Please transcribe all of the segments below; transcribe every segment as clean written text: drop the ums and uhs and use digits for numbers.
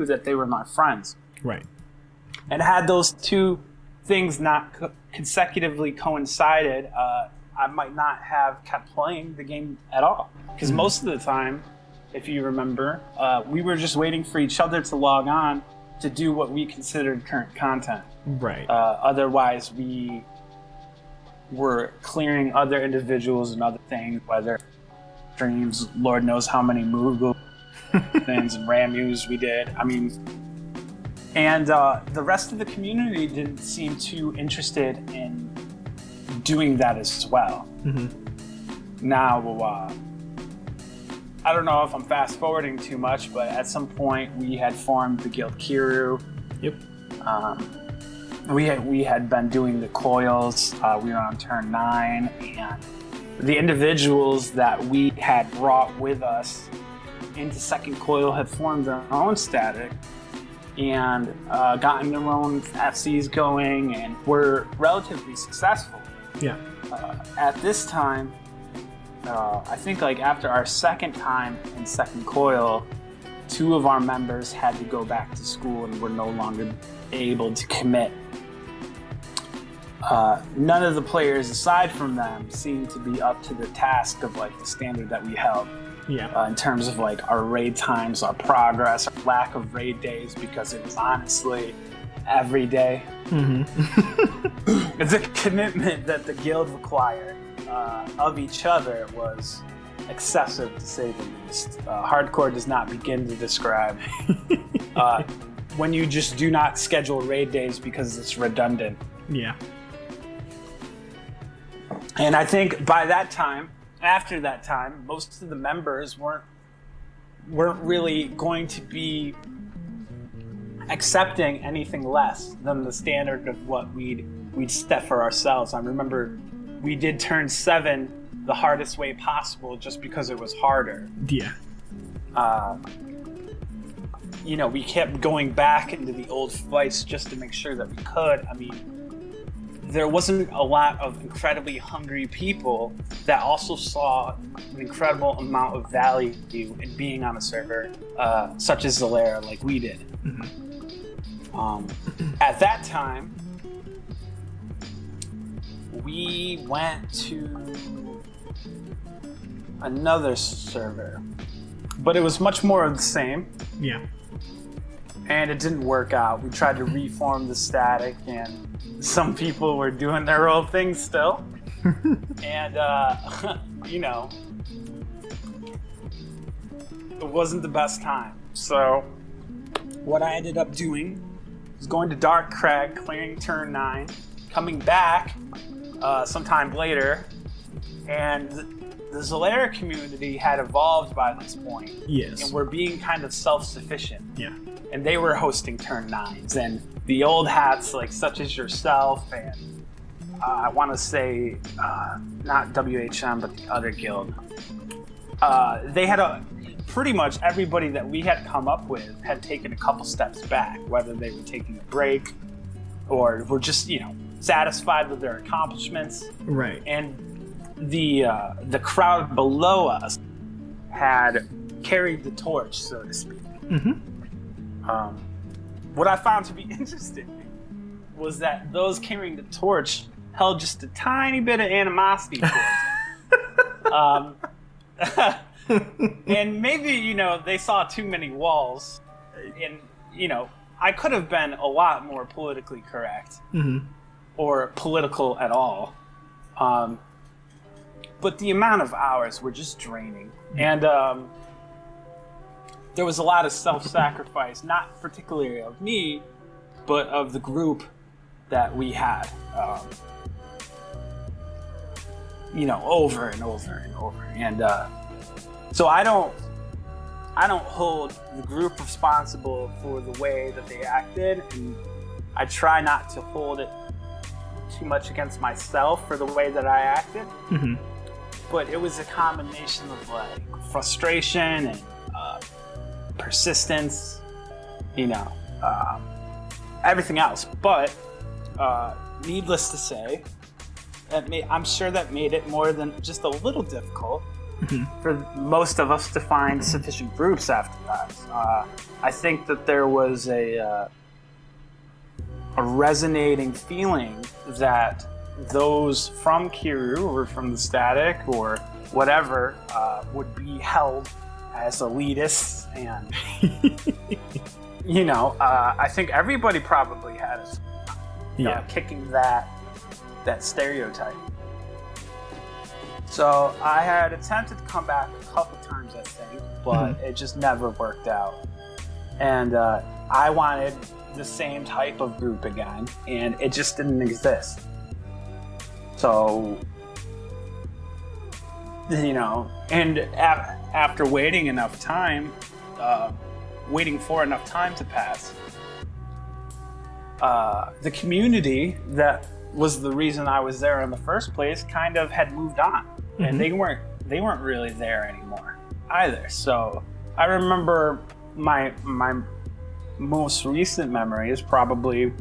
that they were my friends. Right. And had those two things not consecutively coincided, I might not have kept playing the game at all. Because most of the time, if you remember, we were just waiting for each other to log on to do what we considered current content. Right. Otherwise, we were clearing other individuals and other things, whether streams, Lord knows how many Moogle things and Ramus we did. I mean, and the rest of the community didn't seem too interested in doing that as well. Now, I don't know if I'm fast forwarding too much, but at some point we had formed the Guild Kiru. Yep. We had been doing the coils. We were on turn 9, and the individuals that we had brought with us into second coil had formed their own static and gotten their own FCs going, and were relatively successful. Yeah. At this time, I think like after our second time in second coil, 2 of our members had to go back to school and were no longer able to commit. None of the players aside from them seemed to be up to the task of like the standard that we held. Yeah. In terms of like our raid times, our progress, our lack of raid days, because it was honestly every day. It's a commitment that the guild required of each other was excessive, to say the least. Hardcore does not begin to describe when you just do not schedule raid days because it's redundant. Yeah. And I think by that time, after that time, most of the members weren't really going to be accepting anything less than the standard of what we'd set for ourselves. I remember we did turn 7 the hardest way possible just because it was harder. Yeah. You know, we kept going back into the old fights just to make sure that we could. I mean, there wasn't a lot of incredibly hungry people that also saw an incredible amount of value in being on a server such as Zalera, like we did. At that time, we went to another server, but it was much more of the same. Yeah. And it didn't work out. We tried to reform the static, and some people were doing their old thing still. And, you know, it wasn't the best time. So what I ended up doing was going to Dark Crag, clearing turn 9, coming back sometime later, and the Zalera community had evolved by this point. Yes. And were being kind of self-sufficient. Yeah. And they were hosting turn 9s, and the old hats, like such as yourself, and I want to say not WHM, but the other guild. They had pretty much everybody that we had come up with had taken a couple steps back, whether they were taking a break or were just, you know, satisfied with their accomplishments. Right. And the crowd below us had carried the torch, so to speak. What I found to be interesting was that those carrying the torch held just a tiny bit of animosity towards it. And maybe, you know, they saw too many walls. And, you know, I could have been a lot more politically correct. Or political at all. But the amount of hours were just draining. And there was a lot of self-sacrifice, not particularly of me, but of the group that we had. You know, over and over and over. And so I don't hold the group responsible for the way that they acted, and I try not to hold it too much against myself for the way that I acted. But it was a combination of like frustration and persistence, you know, everything else. But needless to say, I'm sure that made it more than just a little difficult. for most of us to find sufficient groups after that. I think that there was a resonating feeling that those from Kiru or from the Static or whatever would be held as elitists, and I think everybody probably had kicking that stereotype. So I had attempted to come back a couple times, I think, but it just never worked out. And I wanted the same type of group again, and it just didn't exist. So, and after waiting for enough time to pass, the community that was the reason I was there in the first place kind of had moved on, and they weren't really there anymore either. So I remember my most recent memory is probably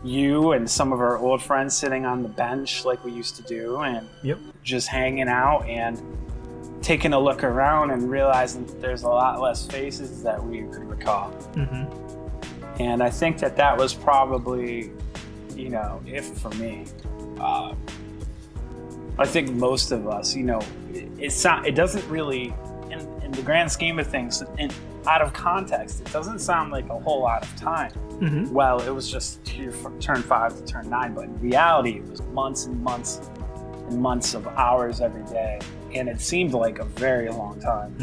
you and some of our old friends sitting on the bench like we used to do, and just hanging out and taking a look around and realizing that there's a lot less faces that we could recall. And I think that was probably, if for me. I think most of us, it doesn't really, in the grand scheme of things, out of context, it doesn't sound like a whole lot of time. Well, it was just from turn 5 to turn 9, but in reality, it was months and months and months of hours every day, and it seemed like a very long time.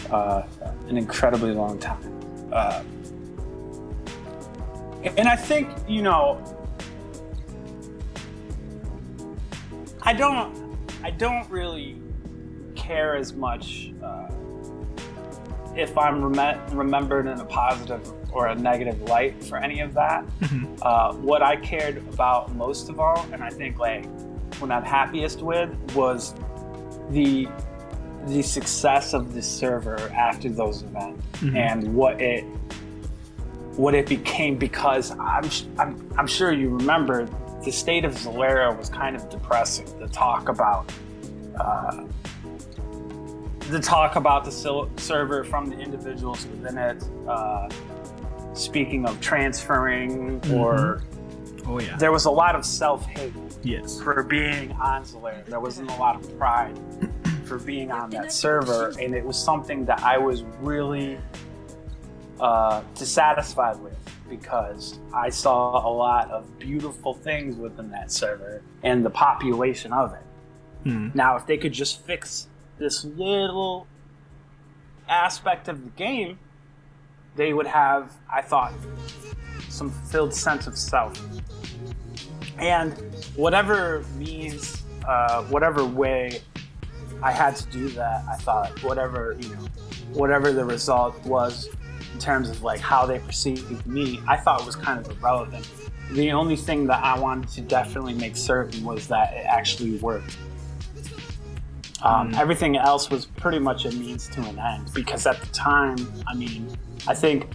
An incredibly long time. And I think, I don't really care as much if I'm remembered in a positive or a negative light for any of that. What I cared about most of all, and I think what I'm happiest with, was the success of the server after those events, and what it became, because I'm sure you remember the state of Zalera was kind of depressing. The talk about the server from the individuals within it, speaking of transferring, or there was a lot of self-hate for being on Zalera. There wasn't a lot of pride for being on that server, and it was something that I was really dissatisfied with, because I saw a lot of beautiful things within that server and the population of it. Now, if they could just fix this little aspect of the game, they would have, I thought, some fulfilled sense of self. And whatever means, whatever way I had to do that, I thought whatever the result was in terms of how they perceived me, I thought was kind of irrelevant. The only thing that I wanted to definitely make certain was that it actually worked. Everything else was pretty much a means to an end, because at the time, I think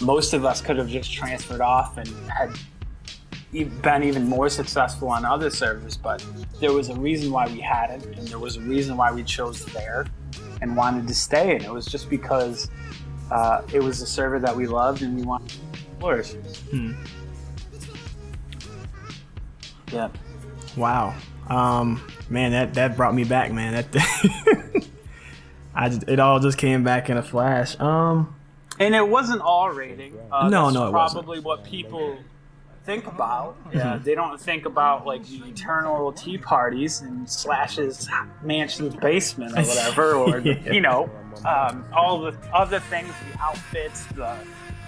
most of us could have just transferred off and had been even more successful on other servers, but there was a reason why we hadn't, and there was a reason why we chose there and wanted to stay, and it was just because it was a server that we loved and we wanted to flourish. Yeah. Wow. Man, that brought me back, man. It all just came back in a flash. And it wasn't all rating. No, it wasn't. Probably what people think about. Yeah, they don't think about the eternal tea parties and Slash's mansion's basement or whatever, or all the other things, the outfits, the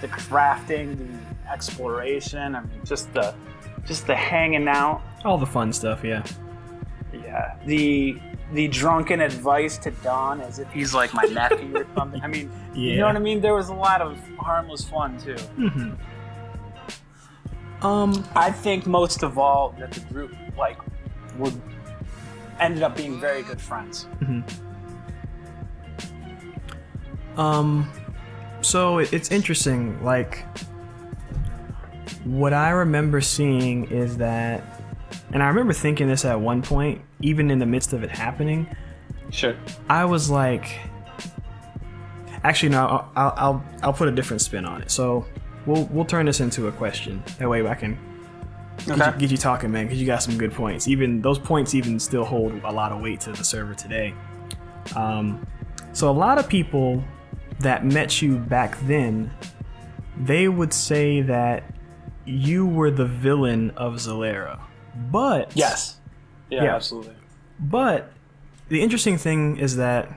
crafting, the exploration. Just the hanging out, all the fun stuff. Yeah. The drunken advice to Don as if he's like my nephew or something. You know what I mean? There was a lot of harmless fun too. I think most of all that the group ended up being very good friends. So it's interesting. What I remember seeing is that And I remember thinking this at one point, even in the midst of it happening. Sure. I was like, actually, no, I'll put a different spin on it. So we'll turn this into a question. That way I can get you talking, man, because you got some good points. Even those points even still hold a lot of weight to the server today. So a lot of people that met you back then, they would say that you were the villain of Zalera. But yes, yeah, absolutely. But the interesting thing is that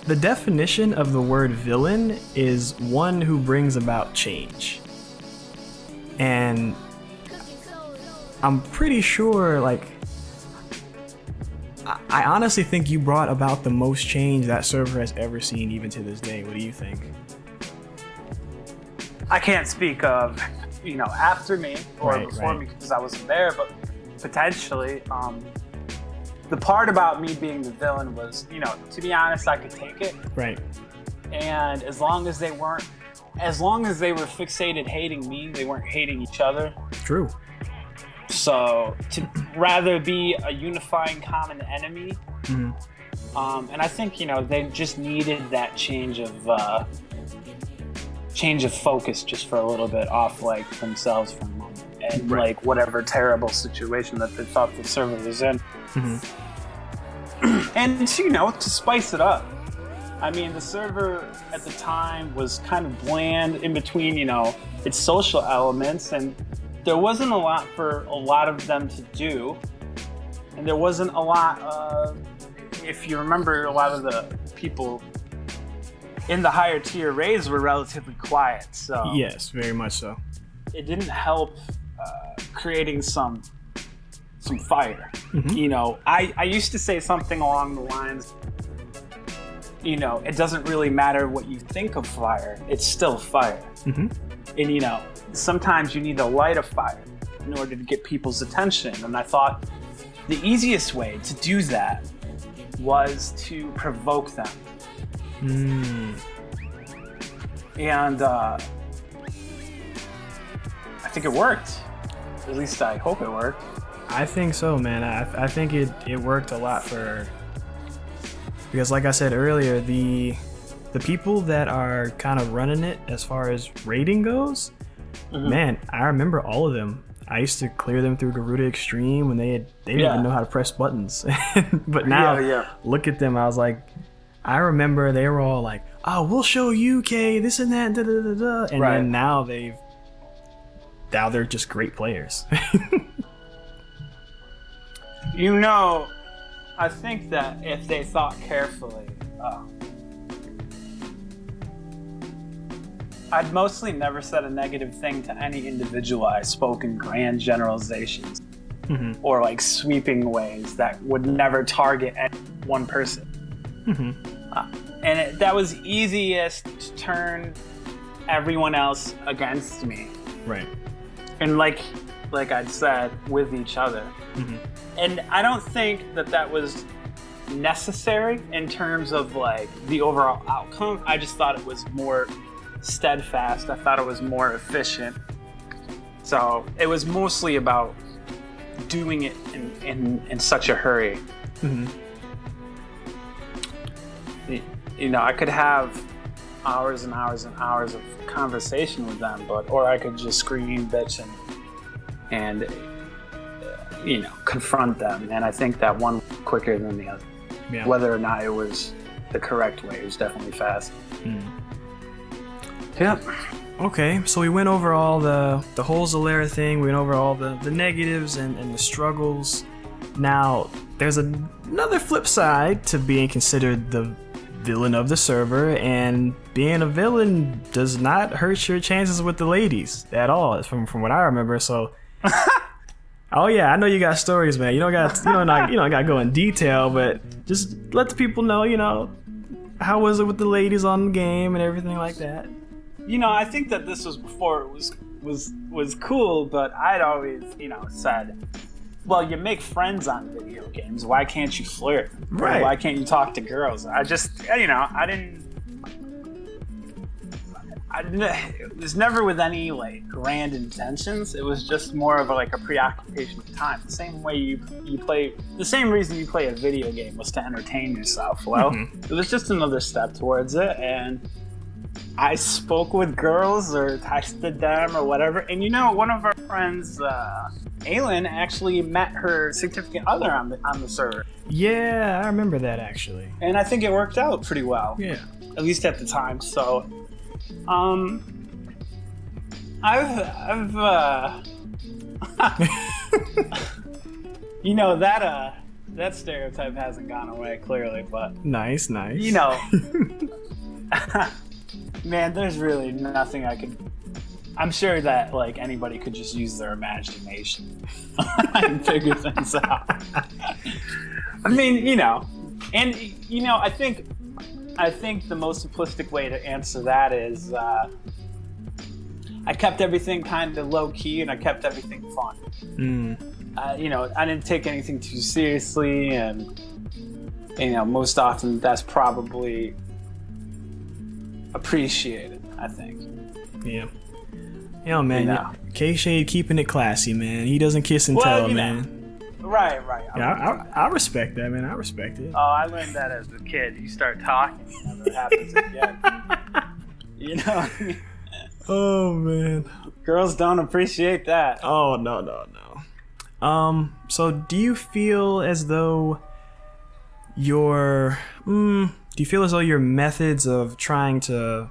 the definition of the word villain is one who brings about change. And I'm pretty sure, like, I honestly think you brought about the most change that server has ever seen, even to this day. What do you think? I can't speak of, after me or before me because I wasn't there, but potentially, the part about me being the villain was, to be honest, I could take it. Right. And as long as they were fixated hating me, they weren't hating each other. True. So to rather be a unifying common enemy, and I think they just needed that change of focus just for a little bit off like themselves for a moment, and like whatever terrible situation that they thought the server was in, and to spice it up. I mean, the server at the time was kind of bland in between, its social elements, and there wasn't a lot for a lot of them to do. And there wasn't a lot, if you remember, a lot of the people in the higher tier raids were relatively quiet. So yes, very much so. It didn't help creating some fire. I used to say something along the lines, it doesn't really matter what you think of fire, it's still fire. And sometimes you need to light a fire in order to get people's attention. And I thought the easiest way to do that was to provoke them. And I think it worked. At least I hope it worked. I think so, man. I think it worked a lot because like I said earlier, the people that are kind of running it as far as rating goes, man, I remember all of them. I used to clear them through Garuda Extreme when they didn't even know how to press buttons. But now, look at them. I was like, I remember they were all like, "Oh, we'll show you, Kae, this and that, da da da da," and then now they're just great players. I think that if they thought carefully, I'd mostly never said a negative thing to any individual. I spoke in grand generalizations or like sweeping ways that would never target any one person. And that was easiest to turn everyone else against me. Right. And like I'd said, with each other. And I don't think that was necessary in terms of like the overall outcome. I just thought it was more steadfast. I thought it was more efficient. So it was mostly about doing it in such a hurry. I could have hours and hours and hours of conversation with them, or I could just scream, bitch, and confront them. And I think that one quicker than the other. Yeah. Whether or not it was the correct way, it was definitely fast. Yeah. Okay, so we went over all the whole Zalera thing. We went over all the negatives and the struggles. Now, there's another flip side to being considered the villain of the server, and being a villain does not hurt your chances with the ladies at all, from what I remember. So, oh yeah, I know you got stories, man. You don't got to go in detail, but just let the people know, how was it with the ladies on the game and everything like that. I think that this was before it was cool, but I'd always, said, well, you make friends on video games. Why can't you flirt? Right. Why can't you talk to girls? I just, I it was never with any like grand intentions. It was just more of a preoccupation of time. The same way you play, the same reason you play a video game was to entertain yourself. Well, it was just another step towards it, and I spoke with girls or texted them or whatever. And one of our friends, Aylin, actually met her significant other on the server. Yeah, I remember that actually. And I think it worked out pretty well. Yeah. At least at the time. So, I've that stereotype hasn't gone away clearly, but nice. Man, there's really nothing I could. I'm sure that anybody could just use their imagination and figure things out. I mean, and I think the most simplistic way to answer that is I kept everything kind of low key and I kept everything fun. I didn't take anything too seriously, and most often that's probably appreciated, I think. Yeah. Yo, man, Kae Shade keeping it classy, man. He doesn't kiss and tell, man. Right. I respect that, man. I respect it. Oh, I learned that as a kid. You start talking, it never happens again. Oh, man. Girls don't appreciate that. Oh, no. So do you feel as though your methods of trying to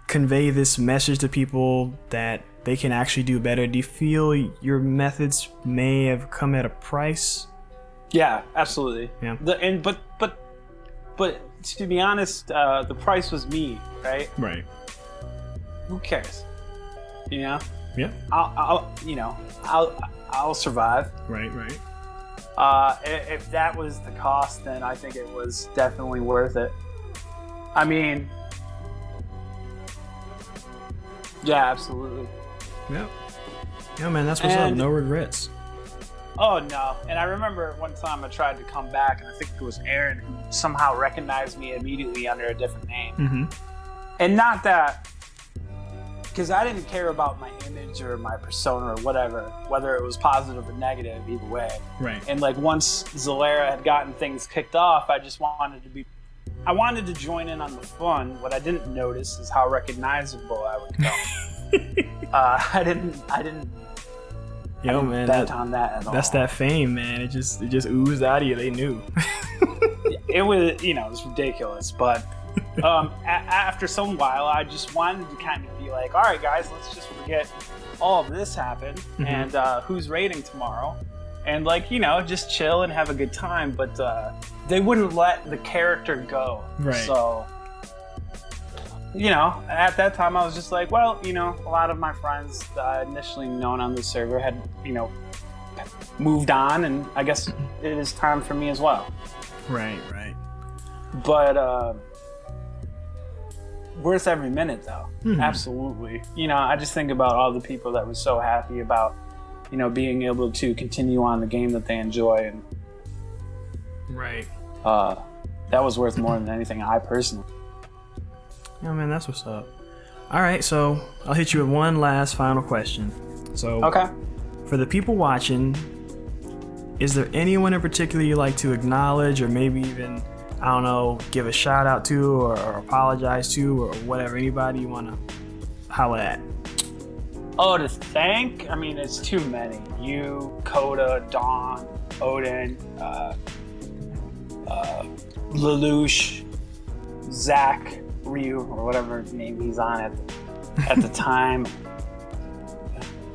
convey this message to people that they can actually do better, do you feel your methods may have come at a price? Yeah, absolutely. Yeah. But to be honest, the price was me, right? Right. Who cares? Yeah. I'll survive. Right. If that was the cost, then I think it was definitely worth it. I mean, yeah, absolutely. Yeah, man, that's what's up. No regrets. Oh, no. And I remember one time I tried to come back, and I think it was Aaron who somehow recognized me immediately under a different name. Mm-hmm. And not that, because I didn't care about my image or my persona or whatever, whether it was positive or negative, either way. Right. And once Zalera had gotten things kicked off, I just wanted to join in on the fun. What I didn't notice is how recognizable I would become. I didn't man, bet on that at all. That's that fame, man. It just oozed out of you. They knew. It was, it was ridiculous. But after some while, I just wanted to kind of be like, all right, guys, let's just forget all of this happened and who's raiding tomorrow, and just chill and have a good time. But they wouldn't let the character go. Right. So, at that time, I was just like, well, a lot of my friends that I initially known on the server had, moved on, and I guess it is time for me as well. Right. But worth every minute, though. Mm-hmm. Absolutely. I just think about all the people that were so happy about, being able to continue on the game that they enjoy, and right. That was worth more than anything I personally. Yeah, man, that's what's up. All right, so I'll hit you with one last final question. So, okay. For the people watching, is there anyone in particular you like to acknowledge, or maybe even, I don't know, give a shout out to, or apologize to, or whatever? Anybody you want to holler at? Oh, to thank? I mean, it's too many. You, Coda, Dawn, Odin, Lelouch, Zach, Ryu, or whatever name he's on at the time.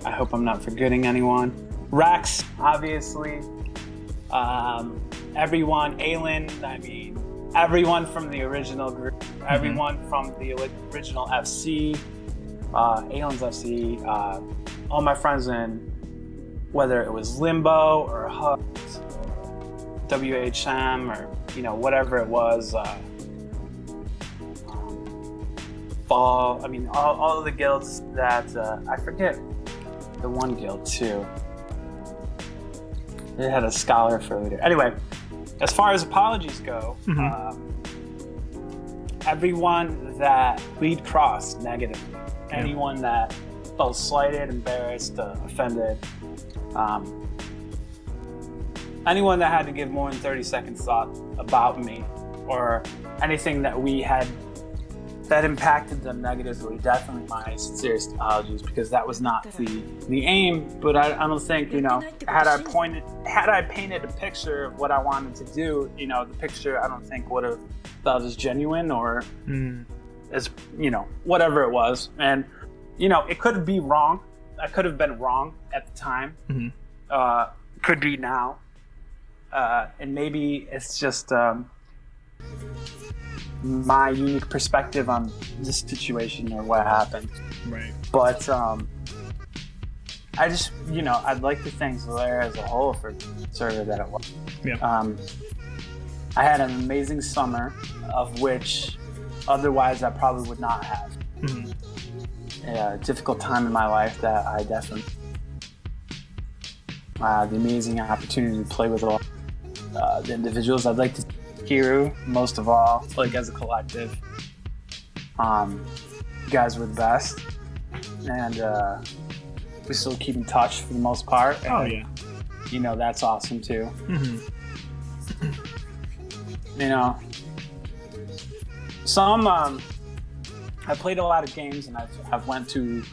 I hope I'm not forgetting anyone. Rex, obviously. Everyone, Aylin, I mean, everyone from the original group, everyone from the original FC, Aylin's FC, all my friends in, whether it was Limbo or Hugs or WHM or, whatever it was, Fall, I mean, all of the guilds that, I forget the one guild too. It had a scholar for leader. Anyway, as far as apologies go, everyone that we'd crossed negatively, anyone that felt slighted, embarrassed, offended, anyone that had to give more than 30 seconds thought about me, or anything that we had that impacted them negatively, definitely my sincerest apologies, because that was not the aim. But I don't think, had I painted a picture of what I wanted to do, the picture I don't think would have felt as genuine or as, whatever it was. And, it could be wrong. I could have been wrong at the time. Could be now. And maybe it's just my unique perspective on this situation or what happened. Right. But I just, I'd like to thank Zalera as a whole for the server that it was. Yeah. I had an amazing summer, of which otherwise I probably would not have. A difficult time in my life that I definitely the amazing opportunity to play with all the individuals. I'd like to Kiru, most of all, like as a collective. You guys were the best, and we still keep in touch for the most part. And, that's awesome too. I played a lot of games, and I've went to,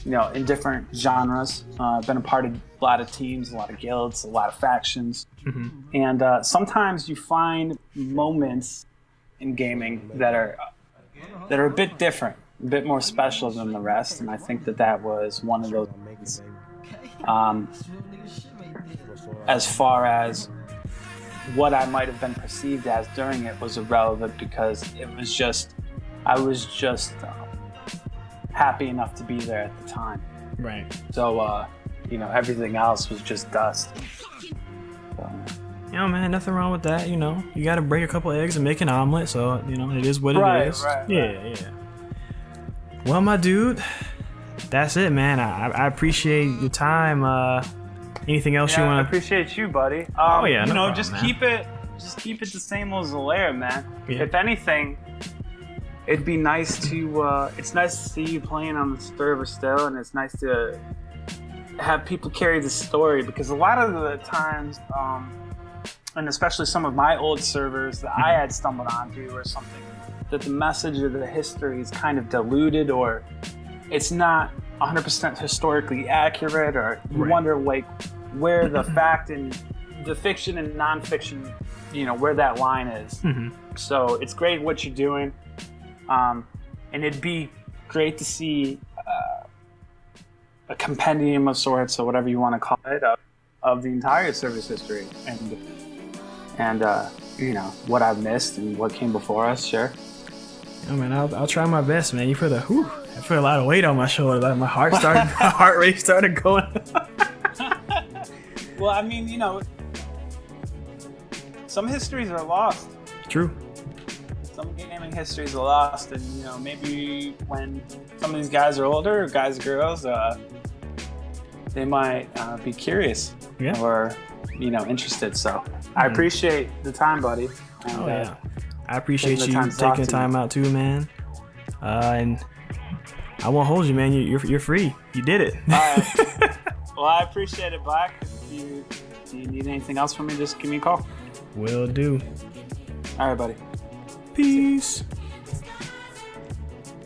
in different genres. I've been a part of a lot of teams, a lot of guilds, a lot of factions. And sometimes you find moments in gaming that are a bit different, a bit more special than the rest, and I think that was one of those moments. As far as what I might have been perceived as during it was irrelevant, because I was just happy enough to be there at the time. Right. So, everything else was just dust. So, man, nothing wrong with that. You got to break a couple eggs and make an omelet. So, it is what it is. Right. Yeah. Well, my dude, that's it, man. I appreciate your time. Anything else you want to? I appreciate you, buddy. No problem, just man. keep it the same old Zalera, man. Yeah. If anything, it'd be nice to. It's nice to see you playing on the server still, and it's nice to have people carry the story, because a lot of the times, and especially some of my old servers that I had stumbled onto or something, that the message of the history is kind of diluted, or it's not 100% historically accurate, or you wonder where the fact and the fiction and nonfiction, where that line is. So it's great what you're doing, and it'd be great to see a compendium of sorts, or whatever you want to call it, of the entire service history, and what I've missed and what came before us. Sure. Man, I'll try my best, man. I feel a lot of weight on my shoulder. Like my heart rate started going. Well, I mean, some histories are lost. True. Some gaming histories are lost, and maybe when some of these guys are older, guys or girls, they might be curious or interested. So I appreciate the time, buddy. And, I appreciate you taking the time out too, man. And I won't hold you, man. You're free. You did it. All right. Well, I appreciate it, Black. If you need anything else from me, just give me a call. Will do. All right, buddy. Peace.